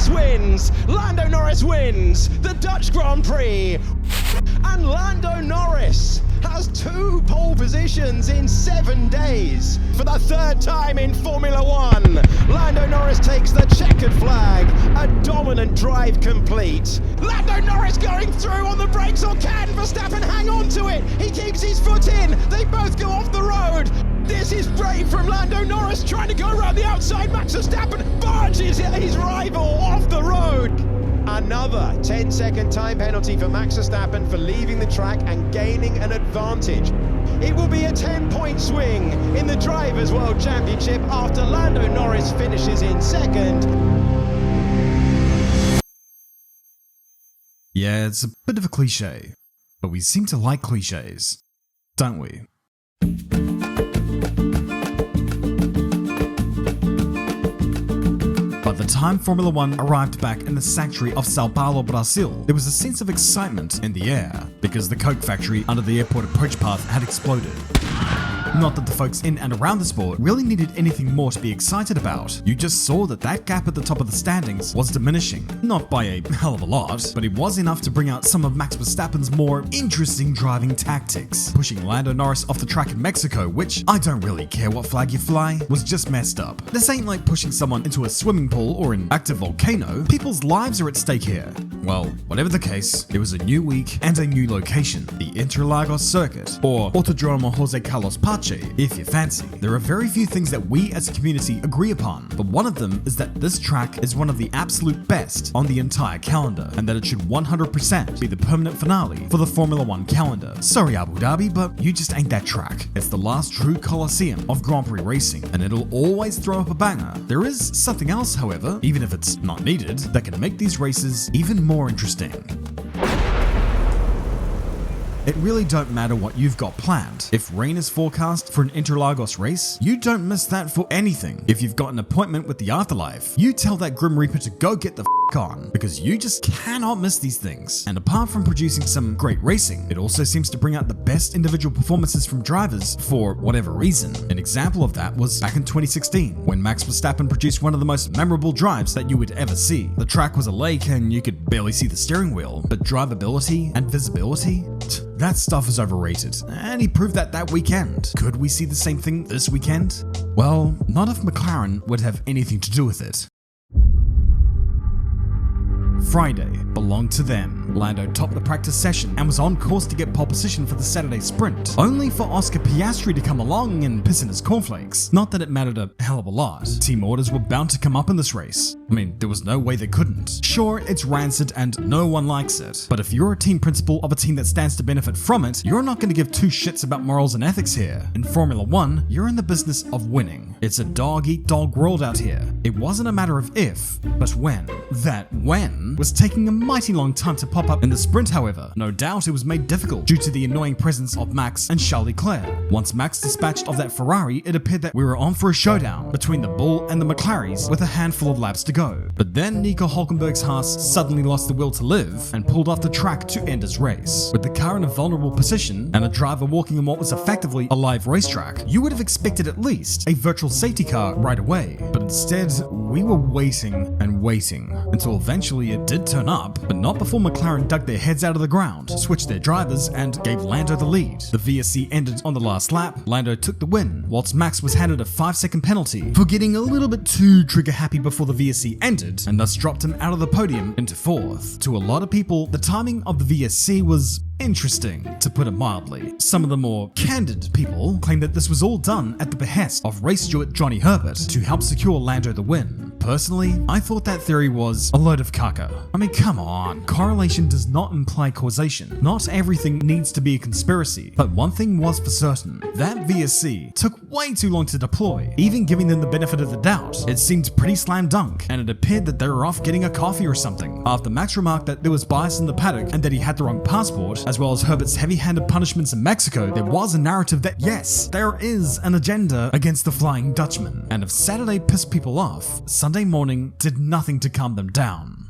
Norris wins! Lando Norris wins the Dutch Grand Prix! And Lando Norris has 2 pole positions in 7 days. For the 3rd time in Formula One, Lando Norris takes the checkered flag. A dominant drive complete. Lando Norris going through on the brakes, or can Verstappen hang on to it? He keeps his foot in. They both go off the road. This is brave from Lando Norris, trying to go around the outside. Max Verstappen barges his rival off the road. Another 10-second time penalty for Max Verstappen for leaving the track and gaining an advantage. It will be a 10-point swing in the Drivers' World Championship after Lando Norris finishes in 2nd. Yeah, it's a bit of a cliche, but we seem to like cliches, don't we? By the time Formula One arrived back in the sanctuary of Sao Paulo, Brazil, there was a sense of excitement in the air because the Coke factory under the airport approach path had exploded. Not that the folks in and around the sport really needed anything more to be excited about. You just saw that that gap at the top of the standings was diminishing. Not by a hell of a lot, but it was enough to bring out some of Max Verstappen's more interesting driving tactics. Pushing Lando Norris off the track in Mexico, which, I don't really care what flag you fly, was just messed up. This ain't like pushing someone into a swimming pool or an active volcano. People's lives are at stake here. Well, whatever the case, it was a new week and a new location, the Interlagos circuit, or Autodromo Jose Carlos Pache, if you fancy. There are very few things that we as a community agree upon, but one of them is that this track is one of the absolute best on the entire calendar, and that it should 100% be the permanent finale for the Formula One calendar. Sorry Abu Dhabi, but you just ain't that track. It's the last true coliseum of Grand Prix racing, and it'll always throw up a banger. There is something else, however, even if it's not needed, that can make these races even more interesting. It really don't matter what you've got planned. If rain is forecast for an Interlagos race, you don't miss that for anything. If you've got an appointment with the afterlife, you tell that Grim Reaper to go get the on, because you just cannot miss these things. And apart from producing some great racing, it also seems to bring out the best individual performances from drivers for whatever reason. An example of that was back in 2016, when Max Verstappen produced one of the most memorable drives that you would ever see. The track was a lake and you could barely see the steering wheel, but drivability and visibility? That stuff is overrated, and he proved that weekend. Could we see the same thing this weekend? Well, not if McLaren would have anything to do with it. Friday belonged to them. Lando topped the practice session and was on course to get pole position for the Saturday sprint, only for Oscar Piastri to come along and piss in his cornflakes. Not that it mattered a hell of a lot. Team orders were bound to come up in this race. I mean, there was no way they couldn't. Sure, it's rancid and no one likes it, but if you're a team principal of a team that stands to benefit from it, you're not going to give 2 shits about morals and ethics here. In Formula One, you're in the business of winning. It's a dog-eat-dog world out here. It wasn't a matter of if, but when. That when was taking a mighty long time to pop up in the sprint, however. No doubt it was made difficult due to the annoying presence of Max and Charles Leclerc. Once Max dispatched of that Ferrari, it appeared that we were on for a showdown between the Bull and the McLarens with a handful of laps to go. But then Nico Hülkenberg's Haas suddenly lost the will to live and pulled off the track to end his race. With the car in a vulnerable position and a driver walking on what was effectively a live racetrack, you would have expected at least a virtual safety car right away. But instead, we were waiting and waiting until eventually it did turn up, but not before McLaren dug their heads out of the ground, switched their drivers, and gave Lando the lead. The VSC ended on the last lap. Lando took the win, whilst Max was handed a 5-second penalty for getting a little bit too trigger happy before the VSC ended, and thus dropped him out of the podium into 4th. To a lot of people, the timing of the VSC was interesting, to put it mildly. Some of the more candid people claim that this was all done at the behest of race steward Johnny Herbert to help secure Lando the win. Personally, I thought that theory was a load of caca. I mean, come on, correlation does not imply causation. Not everything needs to be a conspiracy, but one thing was for certain. That VSC took way too long to deploy. Even giving them the benefit of the doubt, it seemed pretty slam dunk, and it appeared that they were off getting a coffee or something. After Max remarked that there was bias in the paddock and that he had the wrong passport, as well as Herbert's heavy-handed punishments in Mexico, there was a narrative that yes, there is an agenda against the Flying Dutchman. And if Saturday pissed people off, Sunday morning did nothing to calm them down.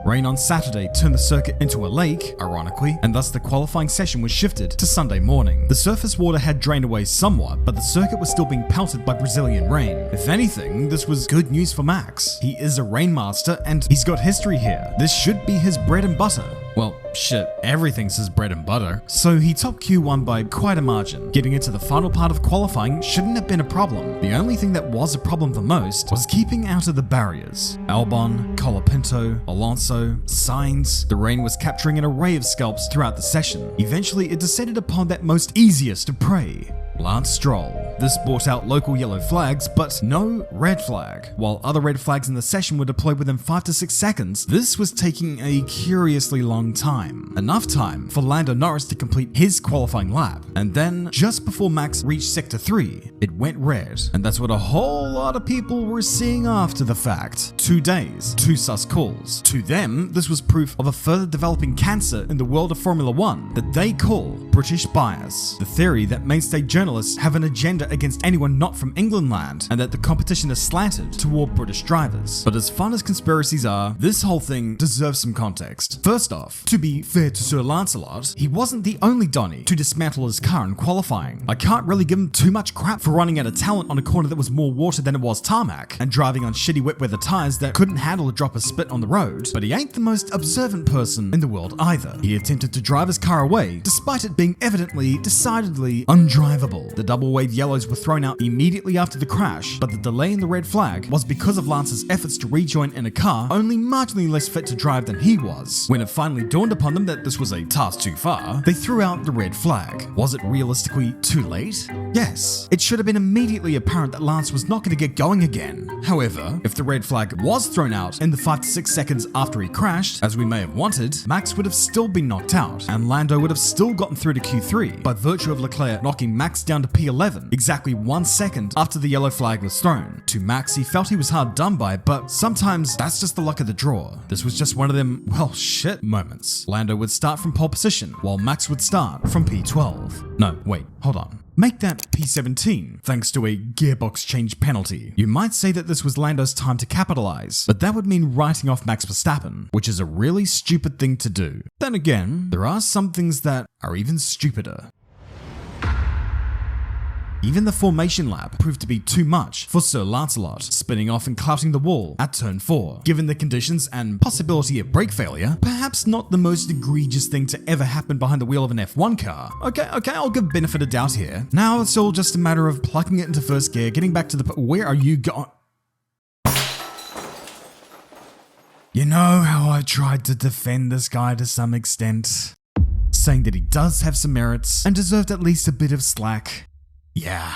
Rain on Saturday turned the circuit into a lake, ironically, and thus the qualifying session was shifted to Sunday morning. The surface water had drained away somewhat, but the circuit was still being pelted by Brazilian rain. If anything, this was good news for Max. He is a rain master and he's got history here. This should be his bread and butter. Well, shit, everything's his bread and butter. So he topped Q1 by quite a margin. Getting into the final part of qualifying shouldn't have been a problem. The only thing that was a problem for most was keeping out of the barriers. Albon, Colapinto, Alonso, Sainz. The rain was capturing an array of scalps throughout the session. Eventually, it descended upon that most easiest of prey, Lance Stroll. This brought out local yellow flags, but no red flag. While other red flags in the session were deployed within 5 to 6 seconds, this was taking a curiously long time. Enough time for Lando Norris to complete his qualifying lap. And then, just before Max reached Sector 3, it went red. And that's what a whole lot of people were seeing after the fact. 2 days, 2 sus calls. To them, this was proof of a further developing cancer in the world of Formula 1 that they call British bias. The theory that mainstay journalists have an agenda against anyone not from England land, and that the competition is slanted toward British drivers. But as fun as conspiracies are, this whole thing deserves some context. First off, to be fair to Sir Lancelot, he wasn't the only Donny to dismantle his car in qualifying. I can't really give him too much crap for running out of talent on a corner that was more water than it was tarmac, and driving on shitty wet weather tyres that couldn't handle a drop of spit on the road. But he ain't the most observant person in the world either. He attempted to drive his car away, despite it being evidently, decidedly undrivable. The double wave yellows were thrown out immediately after the crash, but the delay in the red flag was because of Lance's efforts to rejoin in a car only marginally less fit to drive than he was. When it finally dawned upon them that this was a task too far, they threw out the red flag. Was it realistically too late? Yes. It should have been immediately apparent that Lance was not going to get going again. However, if the red flag was thrown out in the 5 to 6 seconds after he crashed, as we may have wanted, Max would have still been knocked out, and Lando would have still gotten through to Q3 by virtue of Leclerc knocking Max down to P11 exactly 1 second after the yellow flag was thrown. To Max, he felt he was hard done by, but sometimes that's just the luck of the draw. This was just one of them, well, shit moments. Lando would start from pole position, while Max would start from P12. No, wait, hold on. Make that P17, thanks to a gearbox change penalty. You might say that this was Lando's time to capitalize, but that would mean writing off Max Verstappen, which is a really stupid thing to do. Then again, there are some things that are even stupider. Even the formation lap proved to be too much for Sir Lancelot, spinning off and clouting the wall at turn 4. Given the conditions and possibility of brake failure, perhaps not the most egregious thing to ever happen behind the wheel of an F1 car. Okay, I'll give benefit of doubt here. Now it's all just a matter of plucking it into first gear, getting back to the... Where are you going? You know how I tried to defend this guy to some extent, saying that he does have some merits and deserved at least a bit of slack? Yeah,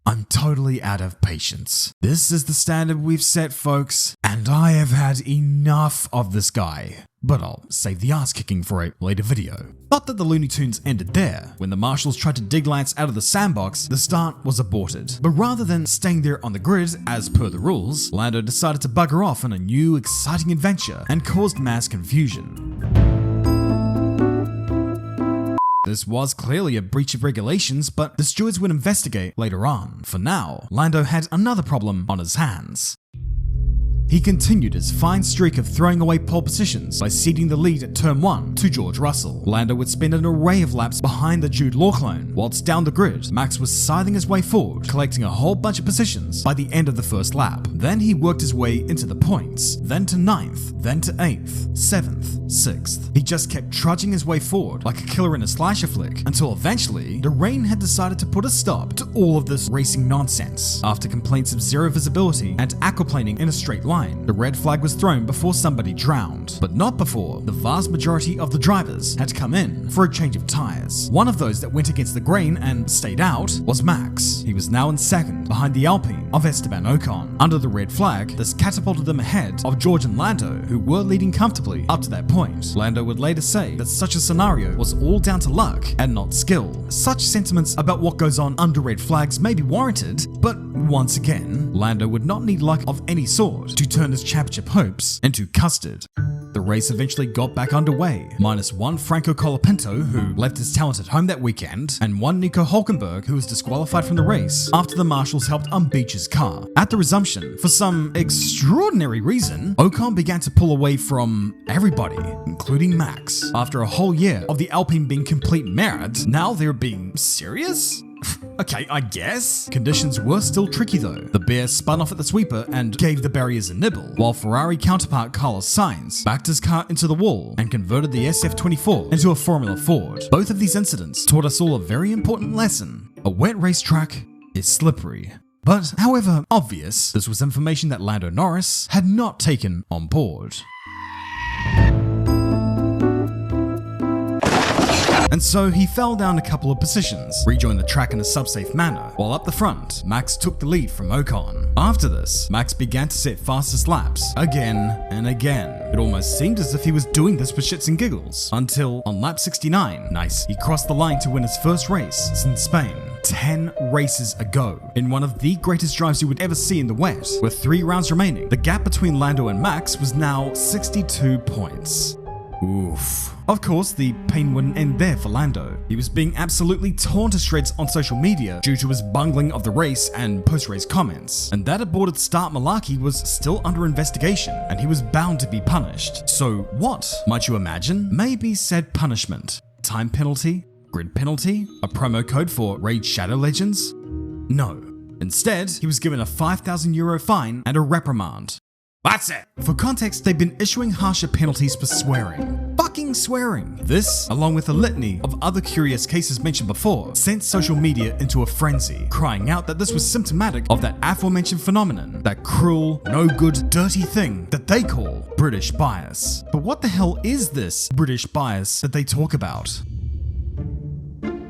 I'm totally out of patience. This is the standard we've set, folks, and I have had enough of this guy. But I'll save the ass kicking for a later video. Not that the Looney Tunes ended there. When the marshals tried to dig Lance out of the sandbox, the start was aborted. But rather than staying there on the grid, as per the rules, Lando decided to bugger off on a new, exciting adventure and caused mass confusion. This was clearly a breach of regulations, but the stewards would investigate later on. For now, Lando had another problem on his hands. He continued his fine streak of throwing away pole positions by ceding the lead at turn 1 to George Russell. Lando would spend an array of laps behind the Jude Law clone. Whilst down the grid, Max was scything his way forward, collecting a whole bunch of positions by the end of the first lap. Then he worked his way into the points, then to 9th, then to 8th, 7th, 6th. He just kept trudging his way forward like a killer in a slasher flick, until eventually, the rain had decided to put a stop to all of this racing nonsense. After complaints of zero visibility and aquaplaning in a straight line, the red flag was thrown before somebody drowned, but not before the vast majority of the drivers had come in for a change of tyres. One of those that went against the grain and stayed out was Max. He was now in second behind the Alpine of Esteban Ocon. Under the red flag, this catapulted them ahead of George and Lando, who were leading comfortably up to that point. Lando would later say that such a scenario was all down to luck and not skill. Such sentiments about what goes on under red flags may be warranted, but once again, Lando would not need luck of any sort to turn his championship hopes into custard. the race eventually got back underway, minus one Franco Colapinto, who left his talent at home that weekend, and one Nico Hulkenberg, who was disqualified from the race after the marshals helped unbeach his car. At the resumption, for some extraordinary reason, Ocon began to pull away from everybody, including Max. After a whole year of the Alpine being complete merd, now they're being serious? Okay, I guess. Conditions were still tricky though. The bear spun off at the sweeper and gave the barriers a nibble, while Ferrari counterpart Carlos Sainz backed his car into the wall and converted the SF24 into a Formula Ford. Both of these incidents taught us all a very important lesson. A wet racetrack is slippery. But however obvious, this was information that Lando Norris had not taken on board. And so he fell down a couple of positions, rejoined the track in a sub-safe manner, while up the front, Max took the lead from Ocon. After this, Max began to set fastest laps, again and again. It almost seemed as if he was doing this for shits and giggles, until on lap 69, he crossed the line to win his first race since Spain. 10 races ago, in one of the greatest drives you would ever see in the wet. With 3 rounds remaining, the gap between Lando and Max was now 62 points. Oof. Of course, the pain wouldn't end there for Lando. He was being absolutely torn to shreds on social media due to his bungling of the race and post-race comments. And that aborted start malarkey was still under investigation, and he was bound to be punished. So what, might you imagine, may be said punishment? Time penalty? Grid penalty? A promo code for Raid Shadow Legends? No. Instead, he was given a €5,000 fine and a reprimand. That's it! For context, they've been issuing harsher penalties for swearing. Fucking swearing! This, along with a litany of other curious cases mentioned before, sent social media into a frenzy, crying out that this was symptomatic of that aforementioned phenomenon, that cruel, no good, dirty thing that they call British bias. But what the hell is this British bias that they talk about?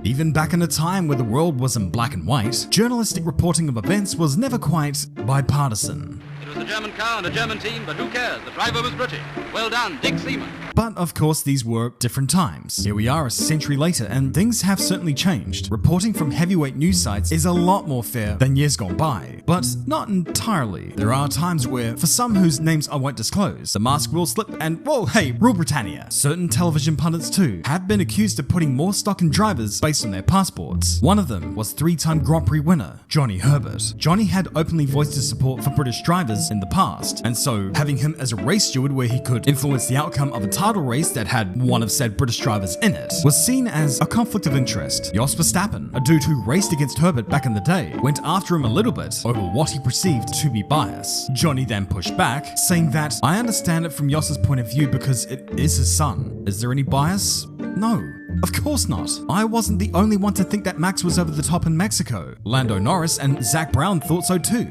Even back in a time where the world was in black and white, journalistic reporting of events was never quite bipartisan. It was a German car and a German team, but who cares? The driver was British. Well done, Dick Seaman. But of course, these were different times. Here we are a century later, and things have certainly changed. Reporting from heavyweight news sites is a lot more fair than years gone by, but not entirely. There are times where, for some whose names I won't disclose, the mask will slip and, whoa, hey, rule Britannia. Certain television pundits too have been accused of putting more stock in drivers based on their passports. One of them was 3-time Grand Prix winner, Johnny Herbert. Johnny had openly voiced his support for British drivers in the past, and so having him as a race steward where he could influence the outcome of a title race that had one of said British drivers in it was seen as a conflict of interest. Jos Verstappen, a dude who raced against Herbert back in the day, went after him a little bit over what he perceived to be bias. Johnny then pushed back, saying that, I understand it from Jos's point of view because it is his son. Is there any bias? No. Of course not. I wasn't the only one to think that Max was over the top in Mexico. Lando Norris and Zach Brown thought so too.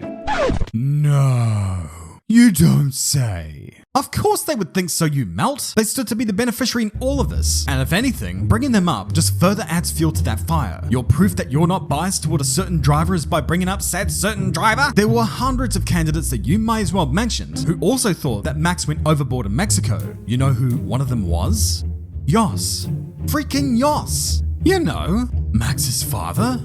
No. You don't say. Of course they would think so, you melt. They stood to be the beneficiary in all of this. And if anything, bringing them up just further adds fuel to that fire. Your proof that you're not biased toward a certain driver is by bringing up said certain driver? There were hundreds of candidates that you might as well have mentioned who also thought that Max went overboard in Mexico. You know who one of them was? Jos. Freaking Jos. You know, Max's father.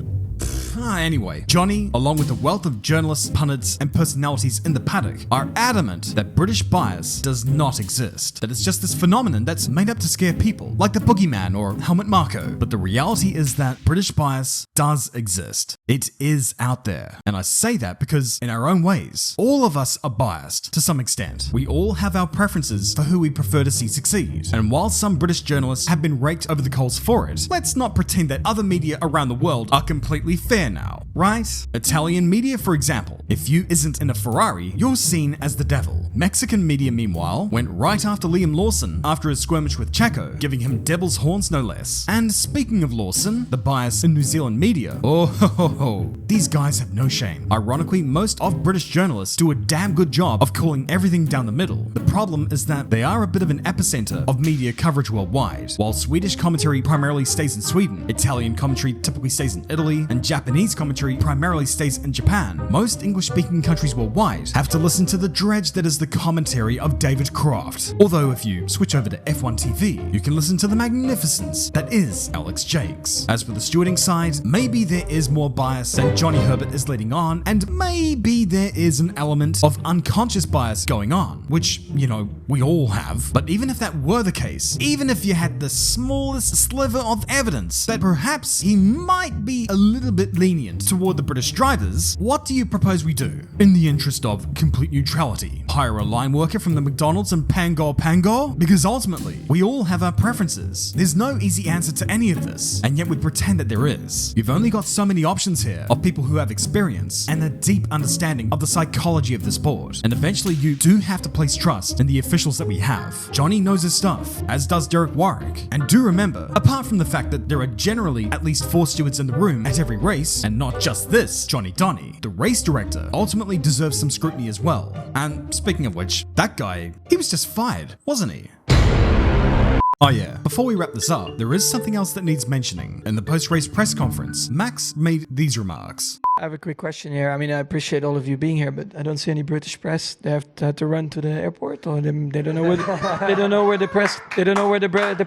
Anyway, Johnny, along with a wealth of journalists, pundits, and personalities in the paddock, are adamant that British bias does not exist. That it's just this phenomenon that's made up to scare people, like the Boogeyman or Helmut Marko. But the reality is that British bias does exist. It is out there. And I say that because, in our own ways, all of us are biased to some extent. We all have our preferences for who we prefer to see succeed. And while some British journalists have been raked over the coals for it, let's not pretend that other media around the world are completely fair now, right? Italian media, for example. If you isn't in a Ferrari, you're seen as the devil. Mexican media, meanwhile, went right after Liam Lawson after his skirmish with Checo, giving him devil's horns no less. And speaking of Lawson, the bias in New Zealand media, oh ho ho ho, these guys have no shame. Ironically, most of British journalists do a damn good job of calling everything down the middle. The problem is that they are a bit of an epicenter of media coverage worldwide. While Swedish commentary primarily stays in Sweden, Italian commentary typically stays in Italy, and Japanese Japanese commentary primarily stays in Japan, most English-speaking countries worldwide have to listen to the dredge that is the commentary of David Croft. Although if you switch over to F1 TV, you can listen to the magnificence that is Alex Jakes. As for the stewarding side, maybe there is more bias than Johnny Herbert is letting on, and maybe there is an element of unconscious bias going on, which, you know, we all have. But even if that were the case, even if you had the smallest sliver of evidence that perhaps he might be a little bit lenient toward the British drivers, what do you propose we do? In the interest of complete neutrality, hire a line worker from the McDonald's and Pango? Because ultimately, we all have our preferences. There's no easy answer to any of this, and yet we pretend that there is. You've only got so many options here of people who have experience and a deep understanding of the psychology of the sport, and eventually you do have to place trust in the officials that we have. Johnny knows his stuff, as does Derek Warwick. And do remember, apart from the fact that there are generally at least 4 stewards in the room at every race, and not just this Johnny Donny, the race director ultimately deserves some scrutiny as well. And speaking of which, that guy, he was just fired, wasn't he? Oh yeah, before we wrap this up, there is something else that needs mentioning. In the post-race press conference, Max made these remarks. I have a quick question here. I mean, I appreciate all of you being here, but I don't see any British press. They have to run to the airport, or they don't know where the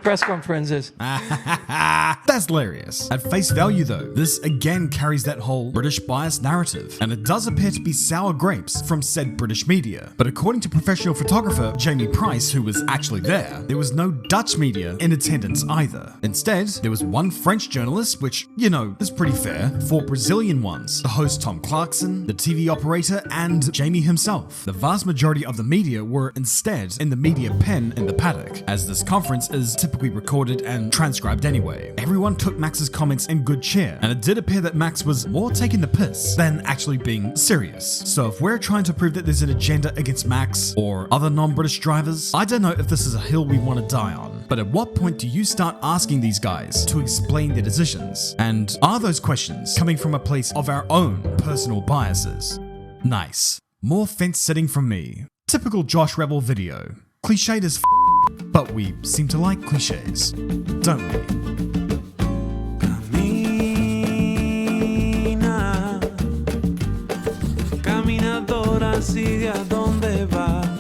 press conference is. That's hilarious. At face value though, this again carries that whole British bias narrative, and it does appear to be sour grapes from said British media. But according to professional photographer Jamie Price, who was actually there was no Dutch media in attendance either. Instead, there was one French journalist, which, you know, is pretty fair, 4 Brazilian ones, the host Tom Clarkson, the TV operator, and Jamie himself. The vast majority of the media were instead in the media pen in the paddock, as this conference is typically recorded and transcribed anyway. Everyone took Max's comments in good cheer, and it did appear that Max was more taking the piss than actually being serious. So if we're trying to prove that there's an agenda against Max or other non-British drivers, I don't know if this is a hill we want to die on. But at what point do you start asking these guys to explain their decisions? And are those questions coming from a place of our own personal biases? Nice. More fence sitting from me. Typical Josh Rebel video. Cliched as but we seem to like cliches, don't we? Camina, caminadora, sigue a donde va.